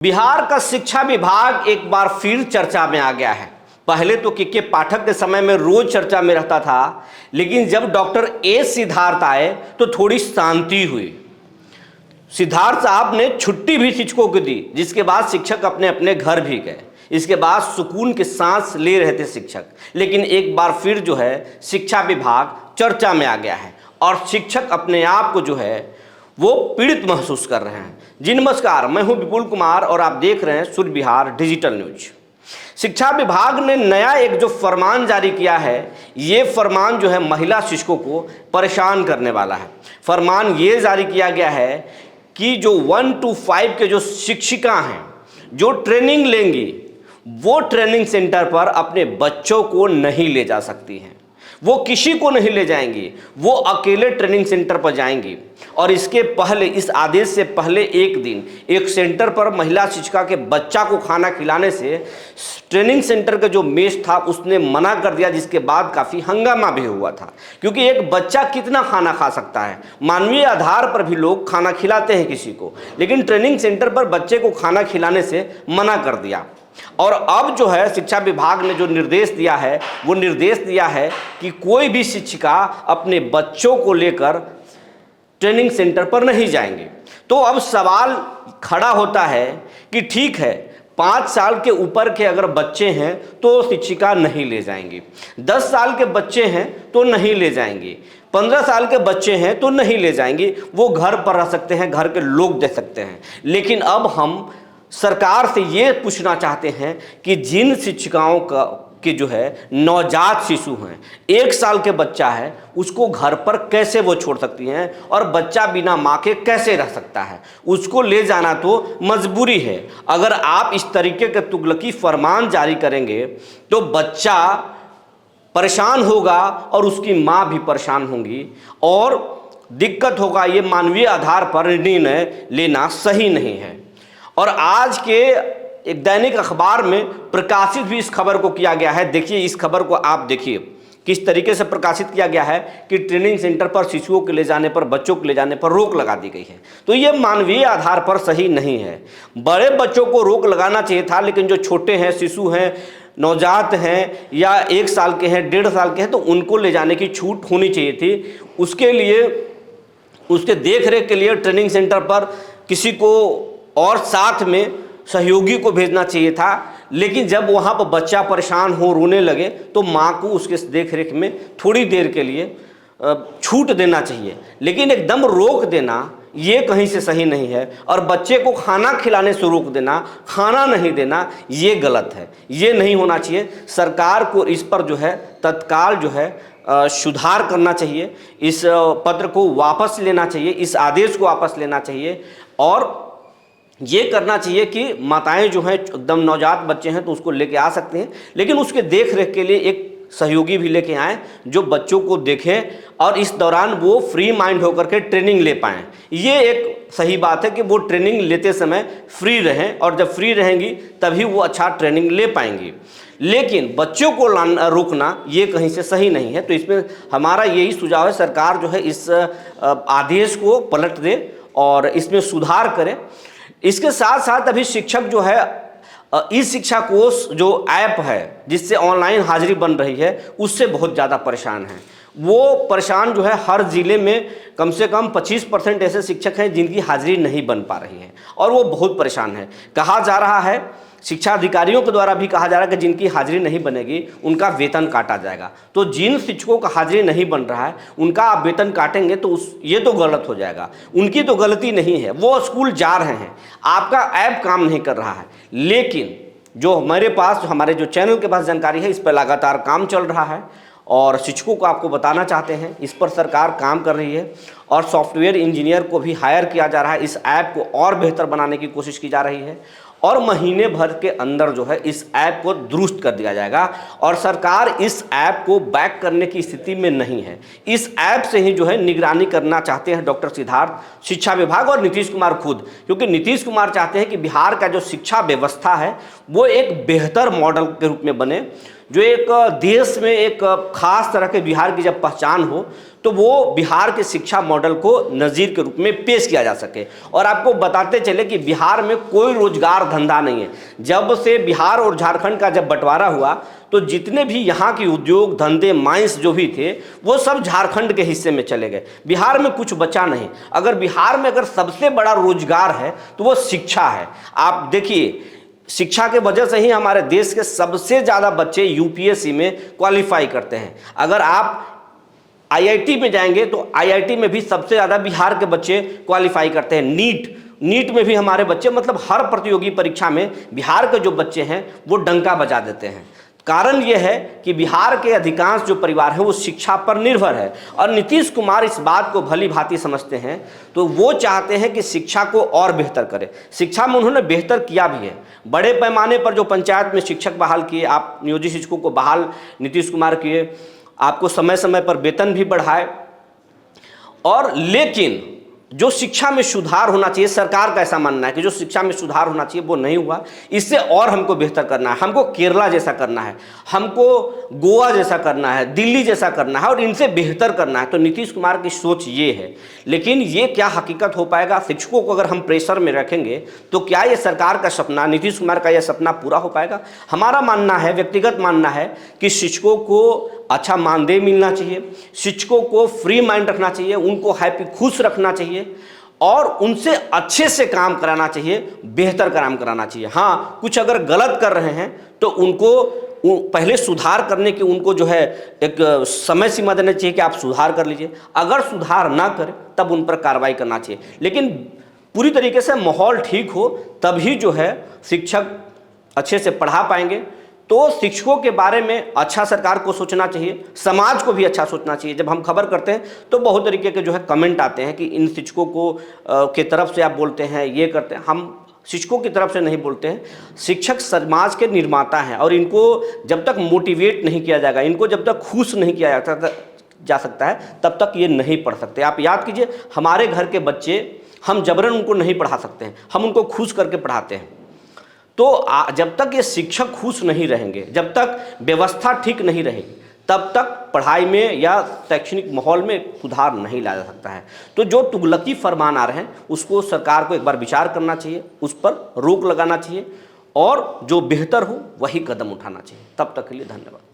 बिहार का शिक्षा विभाग एक बार फिर चर्चा में आ गया है। पहले तो के पाठक के समय में रोज चर्चा में रहता था, लेकिन जब डॉक्टर ए सिद्धार्थ आए तो थोड़ी शांति हुई। सिद्धार्थ साहब ने छुट्टी भी शिक्षकों को दी, जिसके बाद शिक्षक अपने अपने घर भी गए। इसके बाद सुकून के सांस ले रहे थे शिक्षक। लेकिन एक बार फिर जो है शिक्षा विभाग चर्चा में आ गया है और शिक्षक अपने आप को जो है वो पीड़ित महसूस कर रहे हैं। जी नमस्कार, मैं हूं विपुल कुमार और आप देख रहे हैं सूर्य विहार डिजिटल न्यूज। शिक्षा विभाग ने नया एक जो फरमान जारी किया है, ये फरमान जो है महिला शिक्षकों को परेशान करने वाला है। फरमान ये जारी किया गया है कि जो 1 to 5 के जो शिक्षिका हैं जो ट्रेनिंग लेंगी, वो ट्रेनिंग सेंटर पर अपने बच्चों को नहीं ले जा सकती हैं। वो किसी को नहीं ले जाएंगी, वो अकेले ट्रेनिंग सेंटर पर जाएंगी। और इसके पहले, इस आदेश से पहले एक दिन एक सेंटर पर महिला शिक्षिका के बच्चा को खाना खिलाने से ट्रेनिंग सेंटर का जो मेस था उसने मना कर दिया, जिसके बाद काफ़ी हंगामा भी हुआ था। क्योंकि एक बच्चा कितना खाना खा सकता है? मानवीय आधार पर भी लोग खाना खिलाते हैं किसी को, लेकिन ट्रेनिंग सेंटर पर बच्चे को खाना खिलाने से मना कर दिया। और अब जो है शिक्षा विभाग ने जो निर्देश दिया है, वो निर्देश दिया है कि कोई भी शिक्षिका अपने बच्चों को लेकर ट्रेनिंग सेंटर पर नहीं जाएंगे। तो अब सवाल खड़ा होता है कि ठीक है, 5 साल के ऊपर के अगर बच्चे हैं तो शिक्षिका नहीं ले जाएंगी, 10 साल के बच्चे हैं तो नहीं ले जाएंगी, 15 साल के बच्चे हैं तो नहीं ले जाएंगी, वो घर पर रह सकते हैं, घर के लोग दे सकते हैं। लेकिन अब हम सरकार से ये पूछना चाहते हैं कि जिन शिक्षिकाओं का कि जो है नवजात शिशु हैं, 1 साल के बच्चा है, उसको घर पर कैसे वो छोड़ सकती हैं? और बच्चा बिना माँ के कैसे रह सकता है? उसको ले जाना तो मजबूरी है। अगर आप इस तरीके के तुगलकी फरमान जारी करेंगे तो बच्चा परेशान होगा और उसकी माँ भी परेशान होंगी और दिक्कत होगा। ये मानवीय आधार पर निर्णय लेना सही नहीं है। और आज के एक दैनिक अखबार में प्रकाशित भी इस खबर को किया गया है। देखिए, इस खबर को आप देखिए किस तरीके से प्रकाशित किया गया है कि ट्रेनिंग सेंटर पर शिशुओं के ले जाने पर, बच्चों के ले जाने पर रोक लगा दी गई है। तो ये मानवीय आधार पर सही नहीं है। बड़े बच्चों को रोक लगाना चाहिए था, लेकिन जो छोटे हैं, शिशु हैं, नवजात हैं या 1 साल के हैं, 1.5 साल के हैं, तो उनको ले जाने की छूट होनी चाहिए थी। उसके लिए, उसके देख रेख के लिए ट्रेनिंग सेंटर पर किसी को और साथ में सहयोगी को भेजना चाहिए था। लेकिन जब वहाँ पर बच्चा परेशान हो, रोने लगे, तो माँ को उसके देख रेख में थोड़ी देर के लिए छूट देना चाहिए। लेकिन एकदम रोक देना ये कहीं से सही नहीं है। और बच्चे को खाना खिलाने से रोक देना, खाना नहीं देना, ये गलत है, ये नहीं होना चाहिए। सरकार को इस पर जो है तत्काल जो है सुधार करना चाहिए। इस पत्र को वापस लेना चाहिए, इस आदेश को वापस लेना चाहिए और ये करना चाहिए कि माताएं जो हैं, एकदम नवजात बच्चे हैं तो उसको लेके आ सकते हैं, लेकिन उसके देख रेख के लिए एक सहयोगी भी लेके आएँ जो बच्चों को देखें और इस दौरान वो फ्री माइंड होकर के ट्रेनिंग ले पाएँ। ये एक सही बात है कि वो ट्रेनिंग लेते समय फ्री रहें, और जब फ्री रहेंगी तभी वो अच्छा ट्रेनिंग ले पाएंगी। लेकिन बच्चों को रोकना ये कहीं से सही नहीं है। तो इसमें हमारा यही सुझाव है, सरकार जो है इस आदेश को पलट दे और इसमें सुधार करे। इसके साथ साथ अभी शिक्षक जो है ई शिक्षा कोष जो ऐप है जिससे ऑनलाइन हाजिरी बन रही है, उससे बहुत ज़्यादा परेशान हैं। वो परेशान जो है, हर ज़िले में कम से कम 25% ऐसे शिक्षक हैं जिनकी हाजिरी नहीं बन पा रही है और वो बहुत परेशान है। कहा जा रहा है, शिक्षा अधिकारियों के द्वारा भी कहा जा रहा है कि जिनकी हाजिरी नहीं बनेगी उनका वेतन काटा जाएगा। तो जिन शिक्षकों का हाजिरी नहीं बन रहा है उनका आप वेतन काटेंगे तो ये तो गलत हो जाएगा। उनकी तो गलती नहीं है, वो स्कूल जा रहे हैं, आपका ऐप काम नहीं कर रहा है। लेकिन जो हमारे जो चैनल के पास जानकारी है, इस पर लगातार काम चल रहा है और शिक्षकों को आपको बताना चाहते हैं, इस पर सरकार काम कर रही है और सॉफ्टवेयर इंजीनियर को भी हायर किया जा रहा है। इस ऐप को और बेहतर बनाने की कोशिश की जा रही है और महीने भर के अंदर जो है इस ऐप को दुरुस्त कर दिया जाएगा। और सरकार इस ऐप को बैक करने की स्थिति में नहीं है। इस ऐप से ही जो है निगरानी करना चाहते हैं डॉक्टर सिद्धार्थ, शिक्षा विभाग और नीतीश कुमार खुद। क्योंकि नीतीश कुमार चाहते हैं कि बिहार का जो शिक्षा व्यवस्था है वो एक बेहतर मॉडल के रूप में बने, जो एक देश में एक खास तरह के बिहार की जब पहचान हो तो वो बिहार के शिक्षा मॉडल को नज़ीर के रूप में पेश किया जा सके। और आपको बताते चले कि बिहार में कोई रोजगार धंधा नहीं है। जब से बिहार और झारखंड का जब बंटवारा हुआ तो जितने भी यहाँ के उद्योग धंधे माइंस जो भी थे वो सब झारखंड के हिस्से में चले गए, बिहार में कुछ बचा नहीं। अगर बिहार में अगर सबसे बड़ा रोजगार है तो वो शिक्षा है। आप देखिए, शिक्षा के वजह से ही हमारे देश के सबसे ज़्यादा बच्चे यूपीएससी में क्वालिफाई करते हैं। अगर आप आईआईटी में जाएंगे तो आईआईटी में भी सबसे ज़्यादा बिहार के बच्चे क्वालिफाई करते हैं। नीट में भी हमारे बच्चे, मतलब हर प्रतियोगी परीक्षा में बिहार के जो बच्चे हैं वो डंका बजा देते हैं। कारण यह है कि बिहार के अधिकांश जो परिवार है वो शिक्षा पर निर्भर है और नीतीश कुमार इस बात को भली भांति समझते हैं। तो वो चाहते हैं कि शिक्षा को और बेहतर करें। शिक्षा में उन्होंने बेहतर किया भी है। बड़े पैमाने पर जो पंचायत में शिक्षक बहाल किए, आप नियोजित शिक्षकों को बहाल नीतीश कुमार किए, आपको समय समय पर वेतन भी बढ़ाए। और लेकिन जो शिक्षा में सुधार होना चाहिए, सरकार का ऐसा मानना है कि जो शिक्षा में सुधार होना चाहिए वो नहीं हुआ। इससे और हमको बेहतर करना है, हमको केरला जैसा करना है, हमको गोवा जैसा करना है, दिल्ली जैसा करना है और इनसे बेहतर करना है। तो नीतीश कुमार की सोच ये है। लेकिन ये क्या हकीकत हो पाएगा? शिक्षकों को अगर हम प्रेशर में रखेंगे तो क्या ये सरकार का सपना, नीतीश कुमार का यह सपना पूरा हो पाएगा? हमारा मानना है, व्यक्तिगत मानना है कि शिक्षकों को अच्छा मानदेय मिलना चाहिए, शिक्षकों को फ्री माइंड रखना चाहिए, उनको हैप्पी खुश रखना चाहिए और उनसे अच्छे से काम कराना चाहिए, बेहतर काम कराना चाहिए। हाँ, कुछ अगर गलत कर रहे हैं तो उनको पहले सुधार करने की उनको जो है एक समय सीमा देना चाहिए कि आप सुधार कर लीजिए। अगर सुधार ना करें तब उन पर कार्रवाई करना चाहिए। लेकिन पूरी तरीके से माहौल ठीक हो तभी जो है शिक्षक अच्छे से पढ़ा पाएंगे। तो शिक्षकों के बारे में अच्छा सरकार को सोचना चाहिए, समाज को भी अच्छा सोचना चाहिए। जब हम खबर करते हैं तो बहुत तरीके के जो है कमेंट आते हैं कि इन शिक्षकों को के तरफ से आप बोलते हैं, ये करते हैं। हम शिक्षकों की तरफ से नहीं बोलते हैं। शिक्षक समाज के निर्माता हैं और इनको जब तक मोटिवेट नहीं किया जाएगा, इनको जब तक खुश नहीं किया जा सकता है तब तक ये नहीं पढ़ सकते। आप याद कीजिए, हमारे घर के बच्चे हम जबरन उनको नहीं पढ़ा सकते हैं, हम उनको खुश करके पढ़ाते हैं। तो जब तक ये शिक्षक खुश नहीं रहेंगे, जब तक व्यवस्था ठीक नहीं रहेगी, तब तक पढ़ाई में या शैक्षणिक माहौल में सुधार नहीं लाया जा सकता है। तो जो तुगलकी फरमान आ रहे हैं उसको सरकार को एक बार विचार करना चाहिए, उस पर रोक लगाना चाहिए और जो बेहतर हो वही कदम उठाना चाहिए। तब तक के लिए धन्यवाद।